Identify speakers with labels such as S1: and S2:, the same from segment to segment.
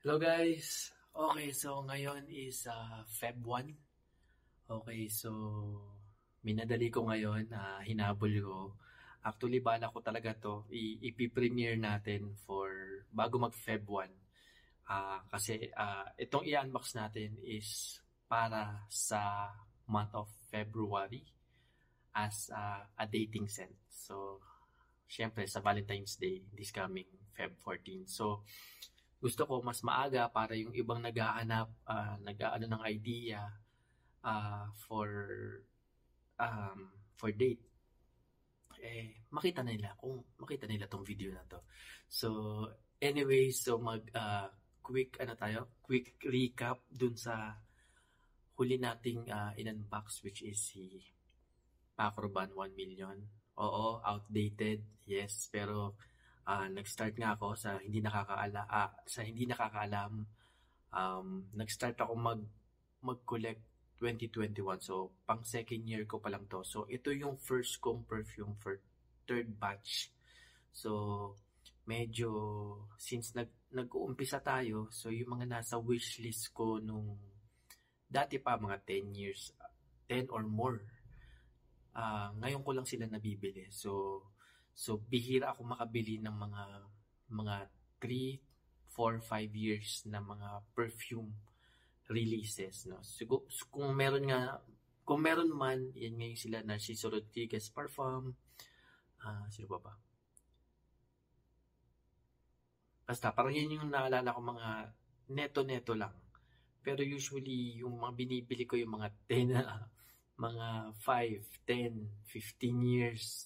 S1: Hello guys! Okay, so ngayon is Feb 1. Okay, so minadali ko ngayon, hinabol ko. Actually, bala ko talaga to, ipi-premiere natin for bago mag Feb 1. Kasi itong i-unbox natin is para sa month of February as a dating set. So, syempre sa Valentine's Day, this coming Feb 14. So, gusto ko mas maaga para yung ibang nag-aanap, nag-aano ng idea for date. Makita nila tong video na to. So, anyway, so quick recap dun sa huli nating in-unbox, which is si Pacroban 1 million. Oo, outdated, yes, pero nag-start nga ako sa hindi nakakaalam. Nag-start ako mag-collect 2021. So, pang second year ko pa lang to. So, ito yung first kong perfume for third batch. So, medyo since nag-uumpisa tayo, so yung mga nasa wishlist ko nung dati pa, mga 10 years, 10 or more. Ngayon ko lang sila nabibili. So bihira ako makabili ng mga 3, 4, 5 years na mga perfume releases, no. So, kung meron man, yan ngayon sila Narciso Rodriguez Parfum. Sino ba? Basta parang yan yung naalala ko, mga neto lang. Pero usually yung mga binibili ko yung mga 10 mga 5, 10, 15 years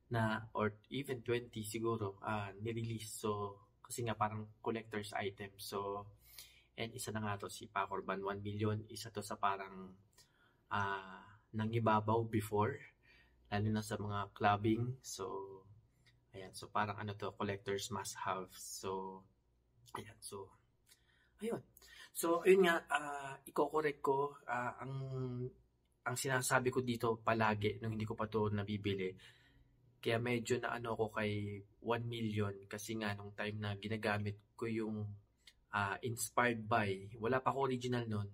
S1: na, or even 20 siguro, nirelease. So, kasi nga parang collector's item. So, and isa na nga to, si Pacroban 1 million. Isa to sa parang nangibabaw before, lalo na sa mga clubbing. So, ayan. So, parang ano to, collector's must have. So, ayan. So, ayun. So, ayun nga, iko-correct ko, ang sinasabi ko dito palagi nung hindi ko pa to nabibili. Kaya medyo na ano ko kay 1 million kasi nga nung time na ginagamit ko yung inspired by, wala pa ako original nun.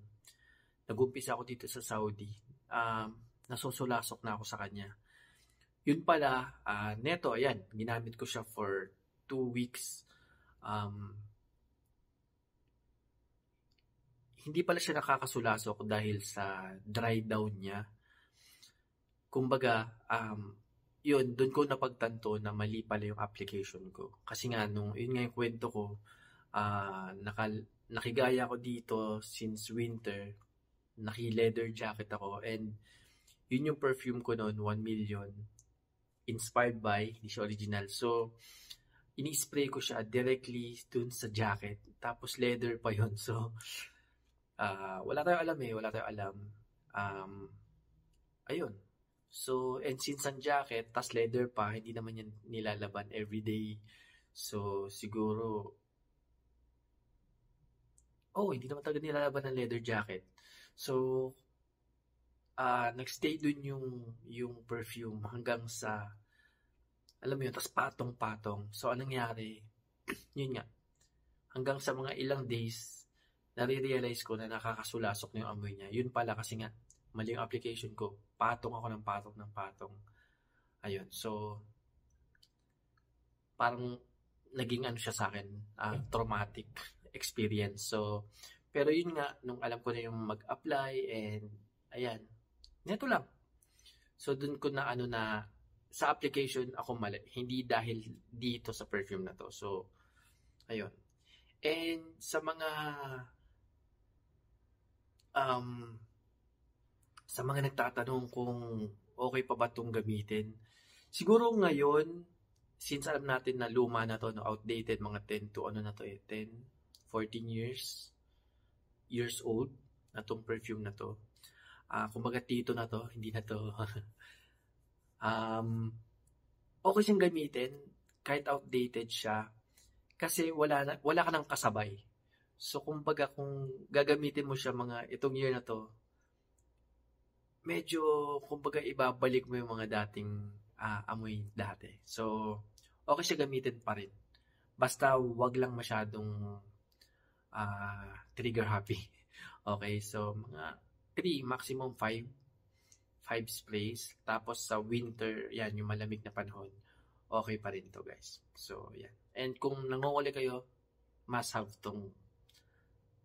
S1: Nag-umpisa ako dito sa Saudi. Nasusulasok na ako sa kanya. Yun pala, neto, ayan, ginamit ko siya for 2 weeks. Hindi pala siya nakakasulasok dahil sa dry down niya. Kumbaga, yun, doon ko napagtanto na mali pala yung application ko. Kasi nga, yun nga yung kwento ko, nakigaya ko dito since winter, naki-leather jacket ako, and yun yung perfume ko noon, 1 million, inspired by, hindi siya original. So, ini-spray ko siya directly dun sa jacket, tapos leather pa yun. So, wala tayong alam. Ayun. So, and since ang jacket, tas leather pa, hindi naman yan nilalaban everyday. So, siguro, hindi naman talaga nilalaban ng leather jacket. So, nagstay dun yung perfume hanggang sa, alam mo yun, tas patong-patong. So, anong nangyari? Yun nga, hanggang sa mga ilang days, nare-realize ko na nakakasulasok na yung amoy niya. Yun pala kasi nga, mali yung application ko. Patong ako ng patong. Ayun. So, parang naging ano siya sa akin, traumatic experience. So, pero yun nga, nung alam ko na yung mag-apply and, ayan, neto lang. So, dun ko na sa application ako mali. Hindi dahil dito sa perfume na to. So, ayun. And sa mga nagtatanong kung okay pa ba itong gamitin, siguro ngayon, since alam natin na luma na to, no, outdated, mga 10 to 10, 14 years old na tong perfume na to. Kumbaga tito na to, hindi na to. Okay siyang gamitin, kahit outdated siya, kasi wala ka nang kasabay. So, kumbaga kung gagamitin mo siya itong year na to, medyo, kumbaga, ibabalik mo yung mga dating amoy dati. So, okay siya gamitin pa rin. Basta wag lang masyadong trigger happy. Okay, so mga 3, maximum 5 sprays. Tapos sa winter, yan, yung malamig na panahon, okay pa rin to guys. So, yan. And kung nangunguli kayo, must have tong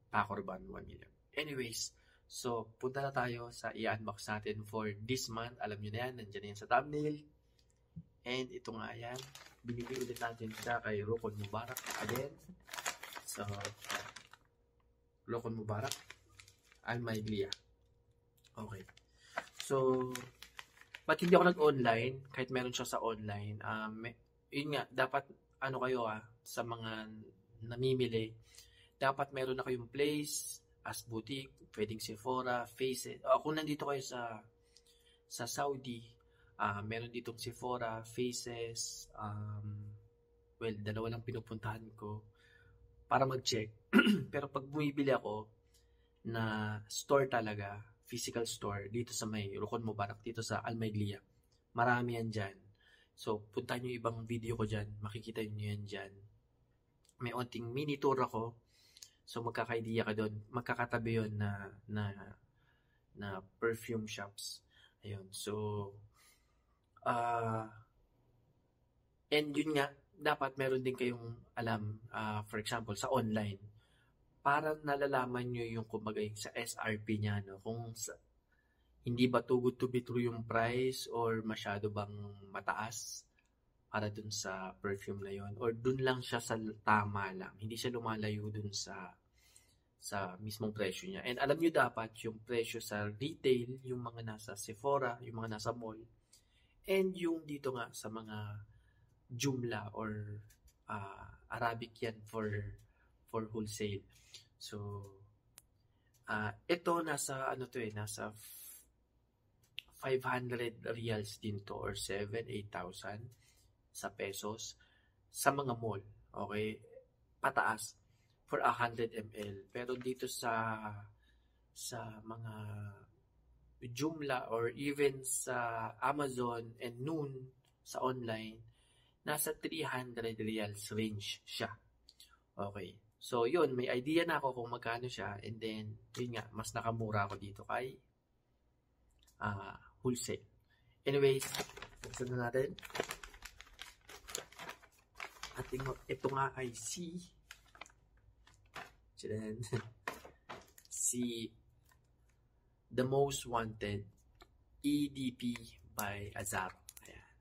S1: Pacorban 1 million. Anyways, so punta na tayo sa i-unbox natin for this month. Alam nyo na yan, nandiyan na yan sa thumbnail. And ito nga yan, binigay ulit natin siya kay Rokon Mubarak again. So, Rokon Mubarak, Almaiglia. Okay. So, ba't hindi ako nag-online? Kahit meron siya sa online. Yun nga, dapat, kayo sa mga namimili, dapat meron na kayong place as boutique, pwedeng Sephora, Faces. Kung nandito kayo sa Saudi, meron ditong Sephora, Faces, well, 2 lang pinupuntahan ko para mag-check. Pero pag bumibili ako na store talaga, physical store, dito sa may Rokon Mubarak, dito sa Almaiglia, marami yan dyan. So, puntahan nyo ibang video ko dyan, makikita nyo yan dyan. May onting mini tour ako, so magkaka-idea ka doon, magkakatabi yun na perfume shops. Ayun, so, and yun nga, dapat meron din kayong alam, for example, sa online, para nalalaman nyo yung kumbaga sa SRP niya, no? Kung hindi ba too good to be true yung price or masyado bang mataas para dun sa perfume na yon, or dun lang siya sa tama lang, hindi siya lumalayo dun sa mismong presyo niya. And alam nyo dapat yung presyo sa retail, yung mga nasa Sephora, yung mga nasa mall, and yung dito nga sa mga Joomla or Arabic yan for wholesale. So, ito nasa nasa 500 reals din to, or 7,000-8,000 sa pesos sa mga mall. Okay? Pataas for 100 ml. Pero dito sa mga Joomla or even sa Amazon and Noon sa online, nasa 300 reals range siya. Okay. So, yun, may idea na ako kung magkano siya, and then, yun nga, mas nakamura ako dito kay wholesale. Anyways, buksan na natin. At ito nga ay si The Most Wanted EDP by Azar. Ayan.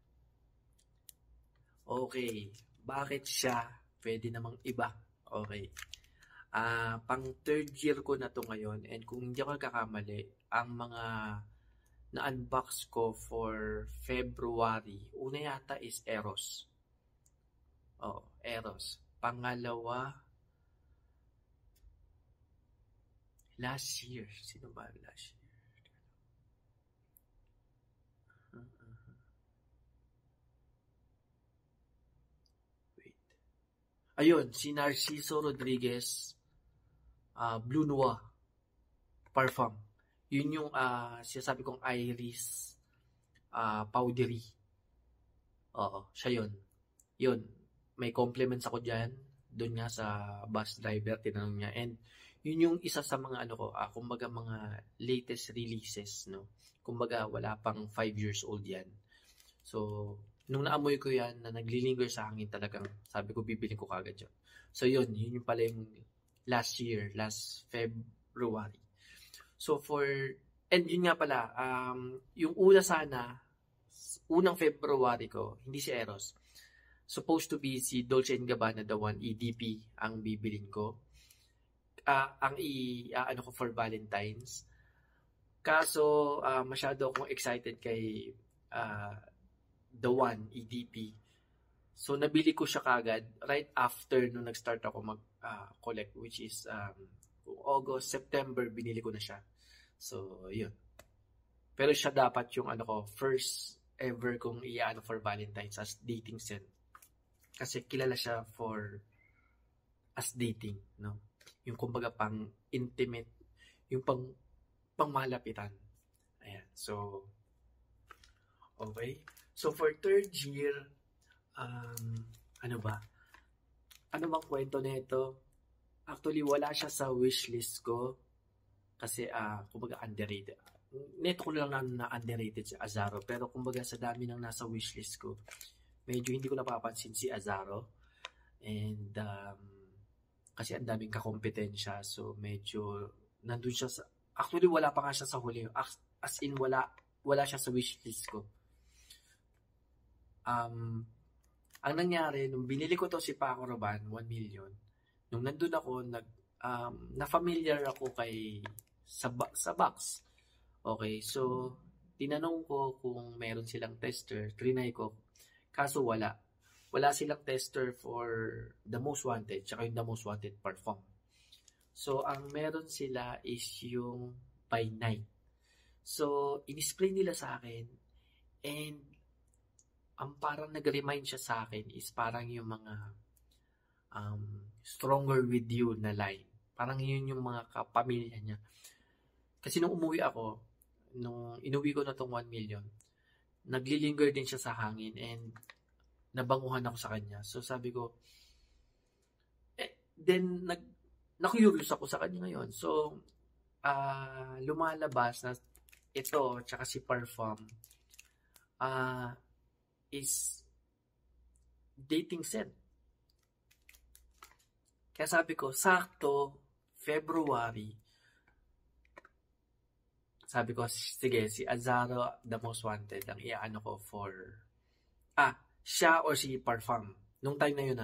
S1: Okay, bakit siya pwede namang iba? Okay. Pang 3rd year ko na to ngayon, and kung hindi ako nagkakamali, ang mga na-unbox ko for February, una yata is Eros. Eros. Pangalawa, last year. Sino ba last year? Ayun, si Narciso Rodriguez, Blue Noir Parfum. Yun yung sinasabi kong iris powdery. Oo, siya yun. Yun, may compliments ako dyan. Doon nga sa bus driver, tinanong niya. And yun yung isa sa mga kumbaga mga latest releases, no? Kumbaga wala pang 5 years old yan. So, nung naamoy ko yan, na naglilinger sa hangin, talagang sabi ko, bibilin ko kagad yun. So, yun yung pala yung last year, last February. So, and yun nga pala, yung unang February ko, hindi si Eros. Supposed to be si Dolce & Gabbana, the one, EDP, ang bibilin ko. Ang ko for Valentine's. Kaso, masyado akong excited kay the one, EDP. So, nabili ko siya kagad right after nung nag-start ako mag-collect, which is August, September, binili ko na siya. So, yun. Pero siya dapat yung first ever kong for Valentine's as dating scent. Kasi kilala siya as dating, no? Yung kumbaga pang intimate, yung pang malapitan. Ayan. So, okay. So, for 3rd year, ano bang kwento nito? Actually, wala siya sa wishlist ko kasi kumbaga underrated. Neto ko lang na underrated si Azaro, pero kumbaga sa dami ng nasa wishlist ko, medyo hindi ko napapansin si Azaro. And kasi ang daming kakompetensya, so medyo nandun siya sa, actually wala pa nga siya sa huli, as in wala siya sa wishlist ko. Ang nangyari, nung binili ko to si Paco Rabanne, 1 million, nung nandun ako, na-familiar ako sa box. Okay, so, tinanong ko kung meron silang tester, trinay ko, kaso wala. Wala silang tester for the most wanted, tsaka yung the most wanted perform. So, ang meron sila is yung by night. So, in-display nila sa akin, and ang parang nag-remind siya sa akin is parang yung mga stronger with you na line. Parang yun yung mga kapamilya niya. Kasi nung umuwi ako, nung inuwi ko na tong 1 million, naglilinger din siya sa hangin and nabanguhan ako sa kanya. So sabi ko, then na-curious ako sa kanya ngayon. So, lumalabas na ito, tsaka si Parfum, is dating set. Kaya sabi ko, sakto, February, sabi ko, sige, si Azaro, the most wanted, ang iaano ko for, siya or si Parfum. Nung time na yun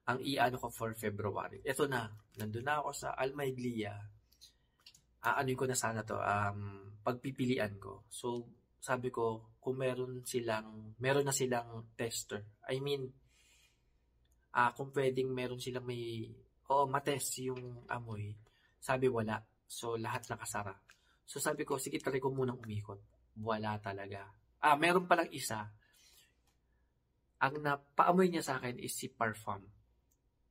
S1: ang iaano ko for February. Ito na, nandun na ako sa Almaiglia. Ano ko na sana to, pagpipilian ko. So, sabi ko, kung meron na silang tester. I mean, kung pwedeng meron silang matest yung amoy. Sabi wala. So, lahat nakasara. So, sabi ko, sige, try ko munang umikot. Wala talaga. Meron palang isa. Ang napaamoy niya sa akin is si Parfum.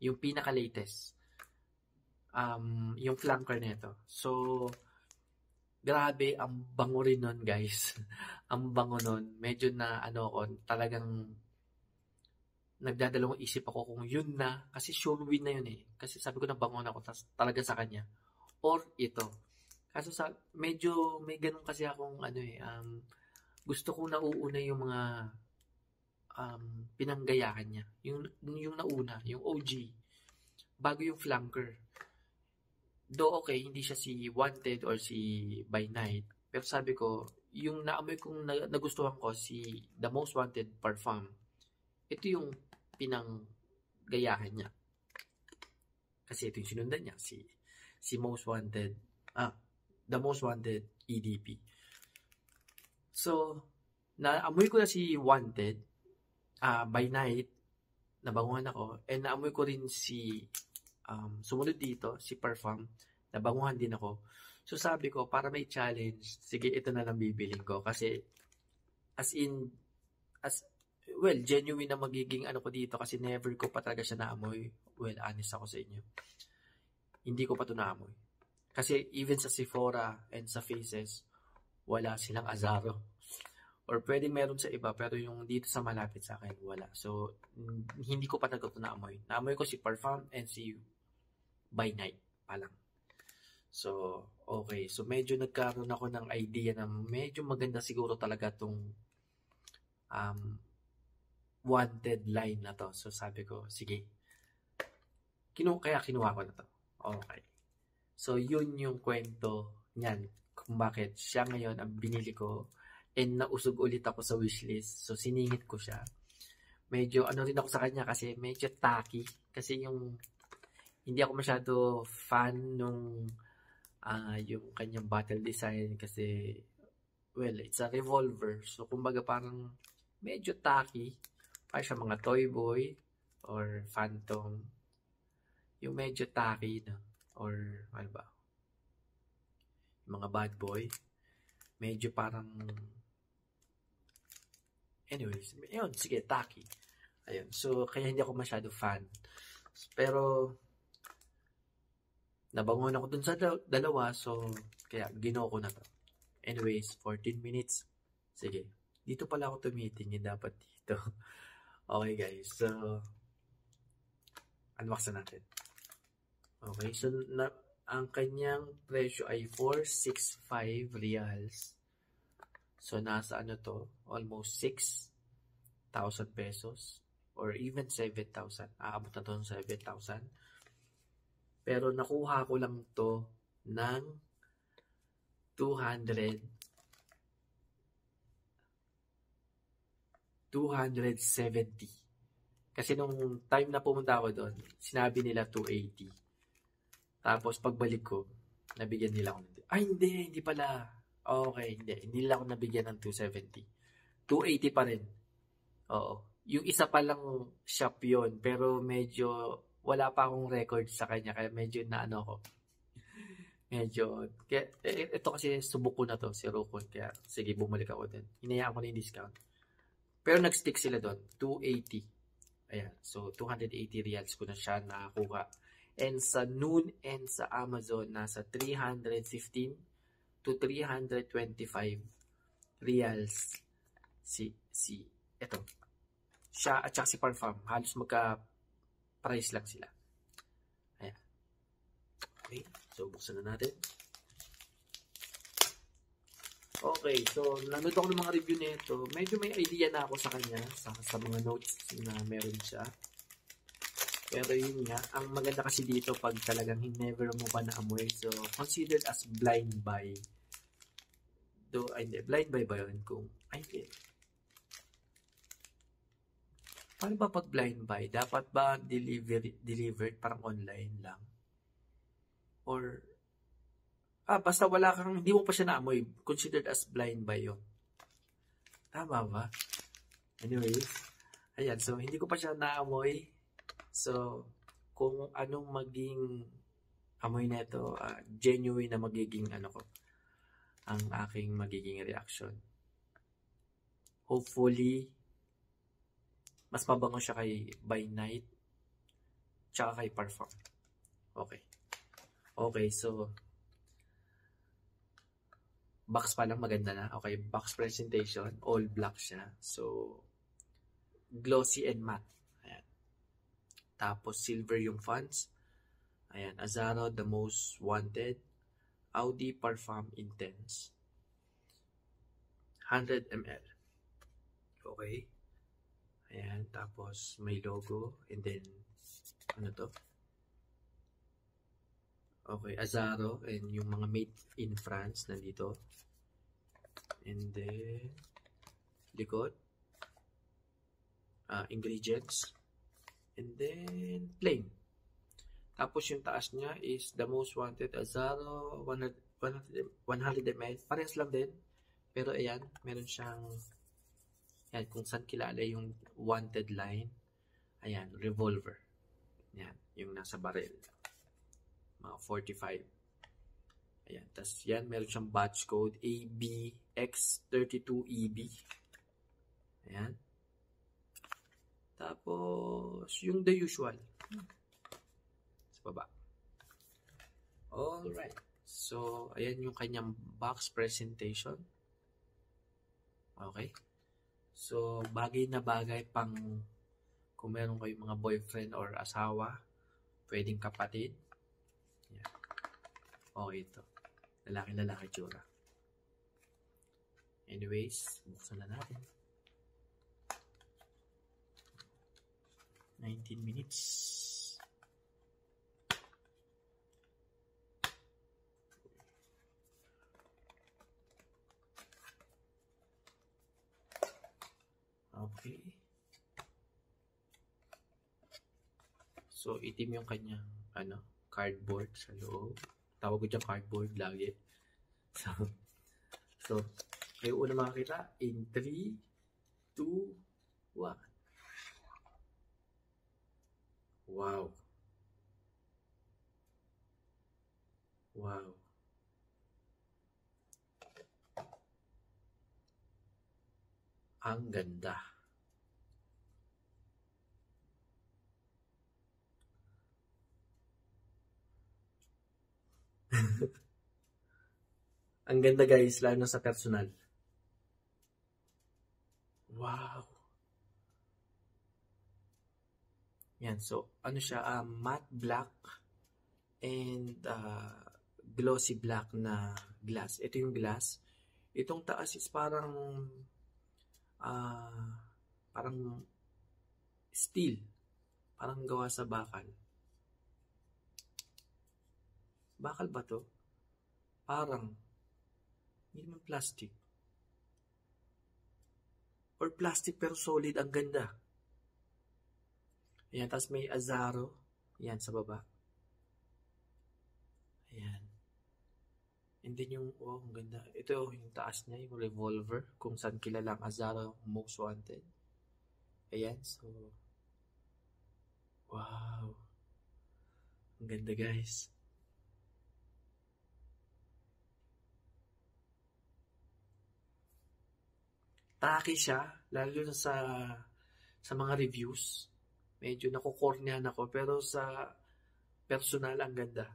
S1: Yung pinaka-latest. Yung flanker nito. So, grabe, ang bango rin nun, guys. Ang bango nun. Medyo na, talagang nagdadalawang isip ako kung yun na. Kasi sure win na yun eh. Kasi sabi ko na bango na ako talaga sa kanya. Or ito. Kaso medyo may ganun kasi akong gusto ko nauuna yung mga pinanggayahan niya. Yung nauna, yung OG. Bago yung flanker. Though okay, hindi siya si Wanted or si By Night. Pero sabi ko, yung naamoy kong nagustuhan ko, si The Most Wanted Parfum, ito yung pinanggayahan niya. Kasi ito yung sinundan niya, si Most Wanted, The Most Wanted EDP. So, naamoy ko na si Wanted, By Night, nabanguhan ako, and naamoy ko rin si sumunod dito, si Parfum, nabanguhan din ako. So sabi ko, para may challenge, sige, ito na lang bibiling ko. Kasi, genuine na magiging ko dito kasi never ko pa talaga siya naamoy. Well, honest ako sa inyo. Hindi ko pa ito naamoy. Kasi even sa Sephora and sa Faces, wala silang Azaro. Or pwede meron sa iba, pero yung dito sa malapit sa akin, wala. So, hindi ko pa talaga ito naamoy. Naamoy ko si Parfum and si By Night pa lang. So, okay. So, medyo nagkaroon ako ng idea na medyo maganda siguro talaga itong wanted line na to. So, sabi ko, sige. Kaya kinuha ko na to. Okay. So, yun yung kwento niyan. Kung bakit siya ngayon ang binili ko and nausog ulit ako sa wishlist. So, siningit ko siya. Medyo rin ako sa kanya kasi medyo tacky. Kasi hindi ako masyado fan nung yung kanyang battle design kasi it's a revolver. So, kumbaga parang medyo tacky. Parang siya mga Toy Boy or Phantom. Yung medyo tacky na. Or ano ba? Yung mga bad boy. Medyo parang anyways, yun, sige, tacky. Ayun. So, kaya hindi ako masyado fan. Pero nabangon ako dun sa dalawa, so kaya ginawa ko na to. Anyways, 14 minutes. Sige. Dito pala ako tumitingin, dapat dito. Okay guys, so unbox na natin. Okay, so ang kanyang presyo ay 465 reals. So nasa ano to? Almost 6,000 pesos or even 7,000. Aabot na to ng 7,000. Pero nakuha ko lang to ng 270. Kasi nung time na pumunta ako doon, sinabi nila 280. Tapos pagbalik ko, nabigyan nila ako ng... Ay, hindi pala. Okay, hindi nila ako nabigyan ng 270. 280 pa rin. Oo. Yung isa pa lang shop yun, pero medyo wala pa akong record sa kanya, kaya medyo naano ko. Kaya, ito kasi subok ko na to, si Rokon, kaya sige, bumalik ako din. Hinayaan ko na yung discount. Pero nag-stick sila doon, 280. Ayan, so 280 reals ko na siya nakakuha. And sa noon and sa Amazon, nasa 315 to 325 reals ito. Siya at saka si Parfum, halos magka-price lang sila. Ayan. Okay, so buksan na natin. Okay, so nanood ako ng mga review nito. Medyo may idea na ako sa kanya, sa mga notes na meron siya. Pero yun nga, ang maganda kasi dito pag talagang never mo pa naamoy. So, considered as blind buy. Hindi, blind buy ba yun? Hindi. Paano ba pag blind buy? Dapat ba delivered parang online lang? Or, basta wala kang, hindi mo pa siya naamoy. Considered as blind buy yun. Tama ba? Anyways, ayan, so hindi ko pa siya naamoy. So, kung anong maging amoy nito, genuine na magiging ang aking magiging reaction. Hopefully, mas mabango siya kay By Night tsaka kay Parfum. Okay, so box pa lang maganda na. Okay, box presentation, all black siya. So, glossy and matte. Tapos, silver yung fonts. Ayan, Azzaro, The Most Wanted. Audi Parfum Intense. 100 ml. Okay. Ayan, tapos may logo. And then, ano to? Okay, Azzaro. And yung mga made in France nandito. And then, likod. Ingredients. And then, plain. Tapos yung taas niya is The Most Wanted Azzaro 100 ml. Parehas lang din. Pero ayan, meron siyang yan, kung saan kilala yung wanted line. Ayan, revolver. Yan, yung nasa barrel. Mga 45. Ayan, tas yan, meron siyang batch code ABX32EB. Ayan. Tapos, yung the usual. Sa baba. Alright. So, ayan yung kanyang box presentation. Okay. So, bagay na bagay pang kung meron kayong mga boyfriend or asawa, pwedeng kapatid. Ayan. Okay ito. Lalaki tsura. Anyways, buksan na natin. 19 minutes. Okay. So, itim yung kanyang cardboard sa loob. Tawag ko dyan cardboard lagi. So kayo una makakita in 3, 2, 1. Wow. Wow. Ang ganda. Ang ganda guys, lalo na sa personal. Wow. Yan, so ano siya, matte black and glossy black na glass. Ito yung glass. Itong taas is parang steel. Parang gawa sa bakal. Bakal ba to? Parang. Hindi naman plastic. Or plastic pero solid. Ang ganda. Ayan. Tapos may Azaro. Ayan sa baba. Ayan. And then yung, oh, ang ganda. Ito yung taas niya, yung revolver. Kung saan kilala ang Azaro Most Wanted. Ayan. So, wow. Ang ganda, guys. Taki siya, lalo na sa mga reviews. Medyo nakukornihan ako, pero sa personal, ang ganda.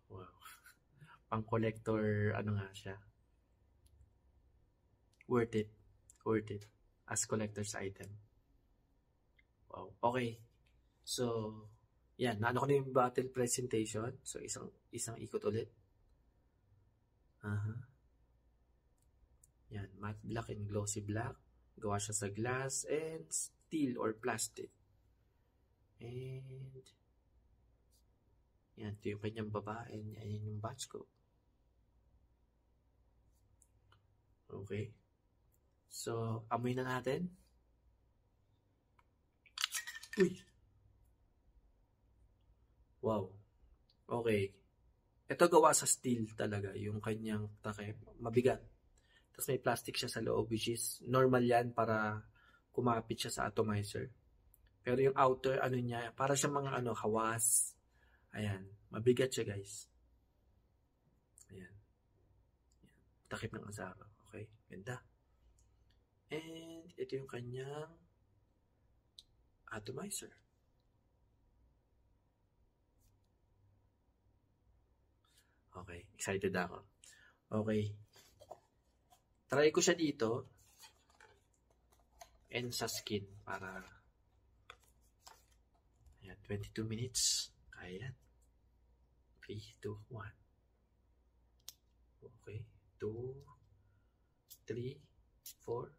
S1: Wow. Pang collector, ano nga siya. Worth it. Worth it. As collector's item. Wow. Okay. So, yan. Naano ko na yung battle presentation. So, isang ikot ulit. Yan. Matte black and glossy black. Gawa siya sa glass and steel or plastic. And, yan. Ito yung kanyang baba. And yan yung batch ko. Okay. So, amoy na natin. Uy! Wow. Okay. Ito gawa sa steel talaga. Yung kanyang takip. Mabigat. Tapos may plastic siya sa loob, which is normal yan para kumapit siya sa atomizer. Pero yung outer, ano niya, para siya mga hawas. Ayan. Mabigat siya, guys. Ayan. Takip ng Azaro. Okay. Ganda. And ito yung kanyang atomizer. Okay. Excited ako. Okay. Try ko siya dito. And sa skin. Para. Ayan. 22 minutes. Ayan. 3, 2, 1. Okay. 2, 3, 4.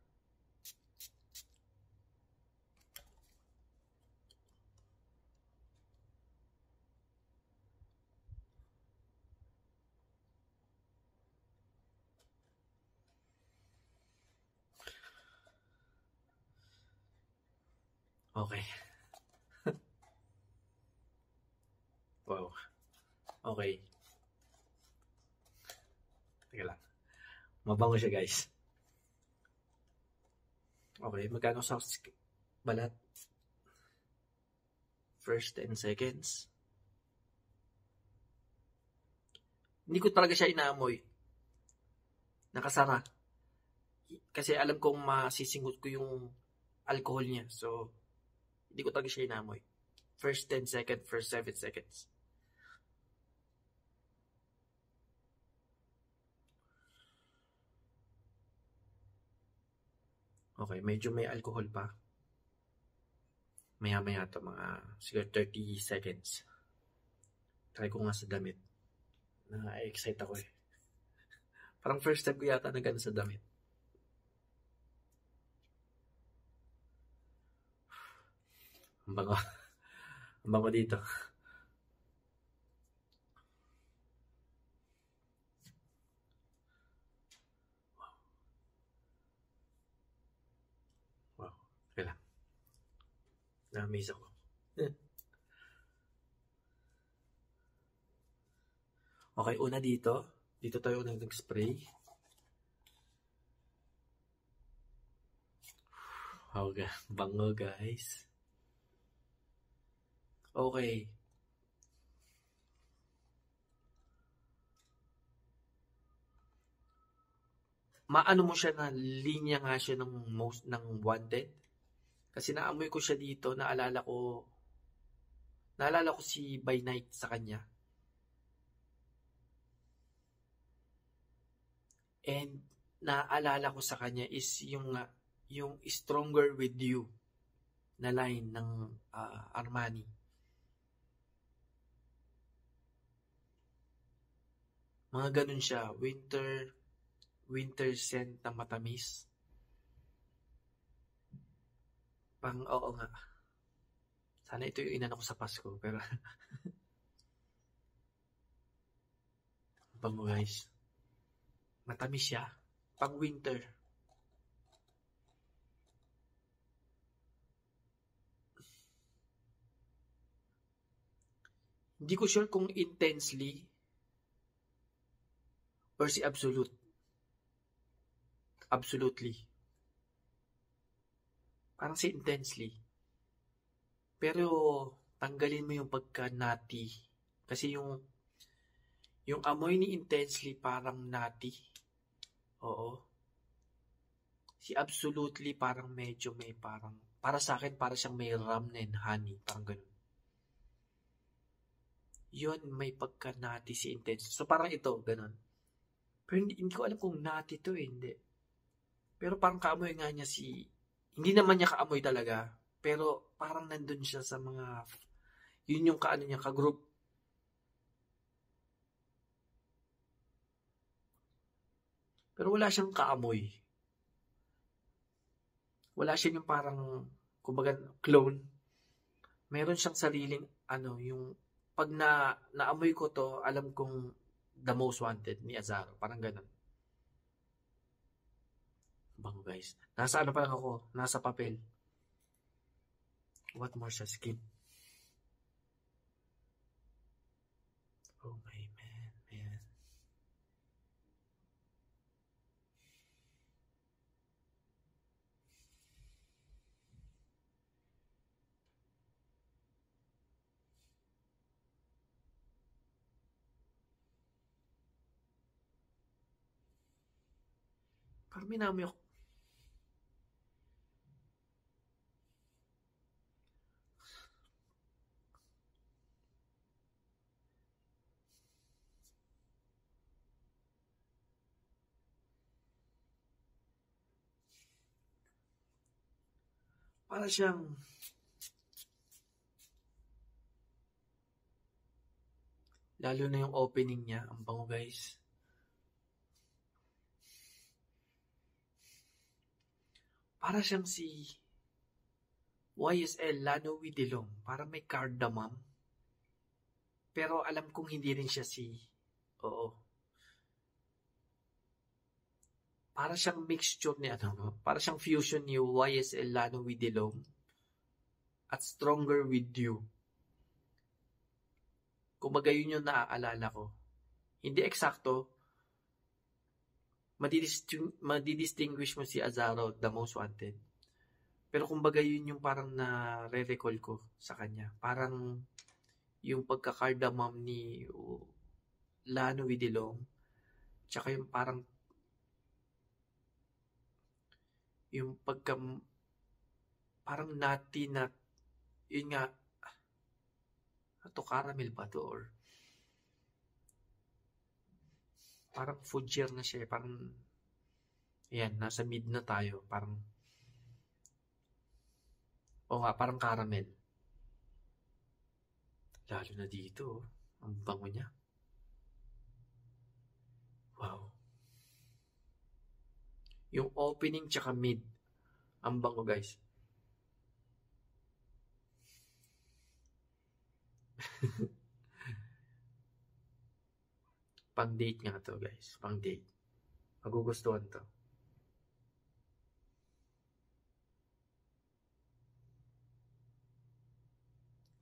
S1: Okay. Wow. Okay. Teka lang. Mabango siya, guys. Okay. Magkano sa balat? First 10 seconds. Hindi ko talaga siya inaamoy. Nakasara. Kasi alam kong masisingot ko yung alcohol niya. So, hindi ko talaga siya inaamoy. First 10 seconds, first 7 seconds. Okay, medyo may alcohol pa. Maya-maya to, mga siguro 30 seconds. Try ko nga sa damit. Na-excite ako eh. Parang first time ko yata na gano'n sa damit. Ang bango. Ang bango dito. Wow. Kaya lang. Na-amaze ako. Okay, una dito. Dito tayo nag-spray. Wow, bango guys. Okay. Maano mo siya na linya nga siya ng wanted. Kasi naamoy ko siya dito, naalala ko si By Night sa kanya. And naalala ko sa kanya is yung Stronger With You na line ng Armani. Mga ganun siya. Winter scent na matamis. Oo nga. Sana ito yung inano ko sa Pasko. Pero, bango guys. Matamis siya. Pang winter. Hindi ko sure kung intensely or si absolutely. Parang si intensely. Pero tanggalin mo yung pagka-nutty. Kasi yung amoy ni intensely parang nutty. Oo. Si absolutely parang medyo may parang, para sa akin para siyang may rum and honey. Parang ganun. Yun, may pagka-nutty si intense. So parang ito, ganun. Pero hindi ko alam kung nutty to eh, hindi. Pero parang kaamoy nga niya hindi naman niya kaamoy talaga. Pero parang nandun siya sa mga, yun yung kaano niya, ka-group. Pero wala siyang kaamoy. Wala siya yung parang, kumbaga, clone. Meron siyang sariling, yung, pag naamoy ko to, alam kong the most wanted ni Azaro. Parang ganun. Bango guys. Nasa pa lang ako? Nasa papel. What more sa skin? Oh my man. Parang minamoy ako. Para siyang lalo na yung opening niya, ang bango guys. Para siyang si YSL Lano Widilong. Para may cardamom. Pero alam kong hindi rin siya oo. Para siyang mixture ni para siyang fusion ni YSL Lano Widilong at Stronger With You. Kumbaga yun yung naaalala ko. Hindi eksakto. Madidistinguish mo si Azaro, the most wanted. Pero kumbaga yun yung parang na-recall ko sa kanya. Parang yung pagka-cardamom ni Lano Widilong, tsaka yung parang yung parang nutty na, yun nga, ito caramel ba to or parang food share na siya, parang ayan, nasa mid na tayo, parang parang caramel. Lalo na dito, ang bango niya. Wow. Yung opening tsaka mid, ang bango guys. Pang date nga to guys, pang date. Magugustuhan to.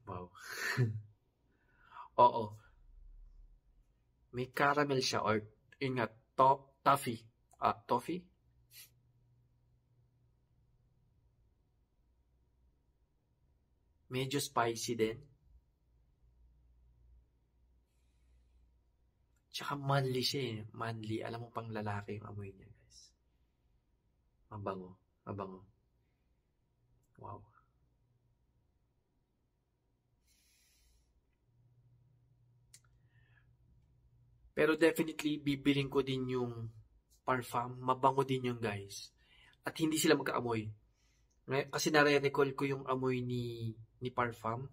S1: Wow. Oo. May caramel siya or yun nga, toffee. Toffee? Medyo spicy din. Tsaka manly siya eh. Manly. Alam mo pang lalaki yung amoy niya guys. Mabango. Mabango. Wow. Pero definitely, bibiling ko din yung parfum. Mabango din yung guys. At hindi sila magkaamoy. Kasi nare-recall ko yung amoy ni parfum.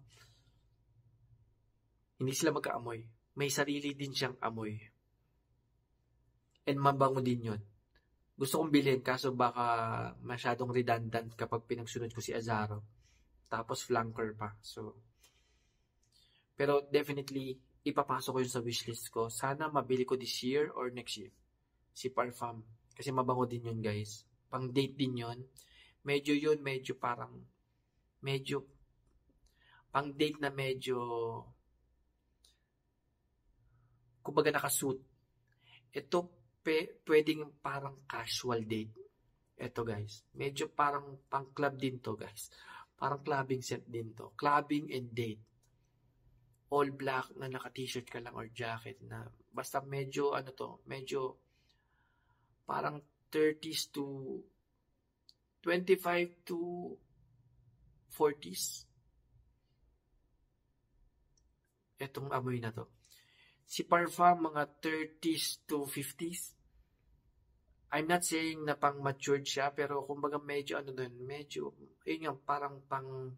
S1: Hindi sila magkaamoy. May sarili din siyang amoy. And mabango din yun. Gusto kong bilhin kaso baka masyadong redundant kapag pinagsunod ko si Azaro. Tapos flanker pa. So, pero definitely, ipapasok ko yun sa wishlist ko. Sana mabili ko this year or next year. Si Parfum. Kasi mabango din yun, guys. Pang date din yun. Medyo parang, medyo, pang date na medyo, kumbaga nakasuit. Ito, pwedeng parang casual date. Ito, guys. Medyo parang pang club din to, guys. Parang clubbing set din to. Clubbing and date. All black na naka-t-shirt ka lang or jacket na basta medyo ano to, medyo parang 30s to 25 to 40s. Etong amoy na to. Si Parfum mga 30s to 50s. I'm not saying na pang matured siya pero kumbaga medyo ano dun, medyo yun yung parang pang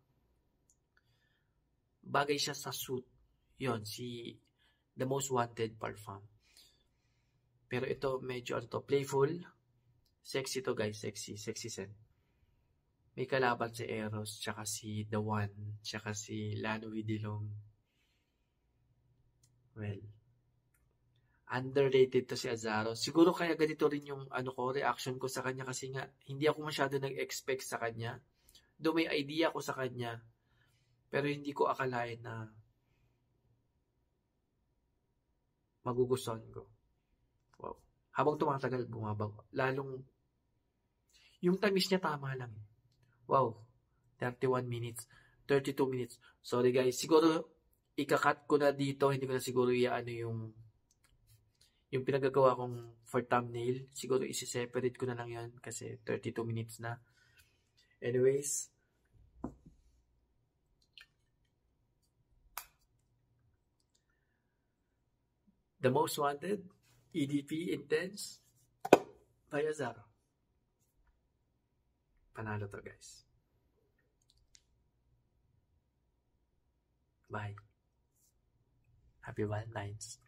S1: bagay siya sa suit. Yon si The Most Wanted Parfum. Pero ito medyo ano to, playful. Sexy to, guys, sexy scent. May kalaban si Eros, tsaka si The One, tsaka si Lano Vidilom. Well, underrated to si Azaro. Siguro kaya ganito rin yung ano ko, reaction ko sa kanya kasi nga hindi ako masyado nag-expect sa kanya. Though may idea ko sa kanya, pero hindi ko akalain na magugustuhan ko. Wow. Habang tumatagal, bumabago. Lalong, yung tamis niya tama lang. Wow. 31 minutes. 32 minutes. Sorry guys. Siguro, ikakat ko na dito. Hindi ko na siguro iaano yung pinagagawa kong for thumbnail. Siguro isi-separate ko na lang yan kasi 32 minutes na. Anyways, The Most Wanted, EDP Intense by Azaro. Panalo to, guys. Bye. Happy Valentine's.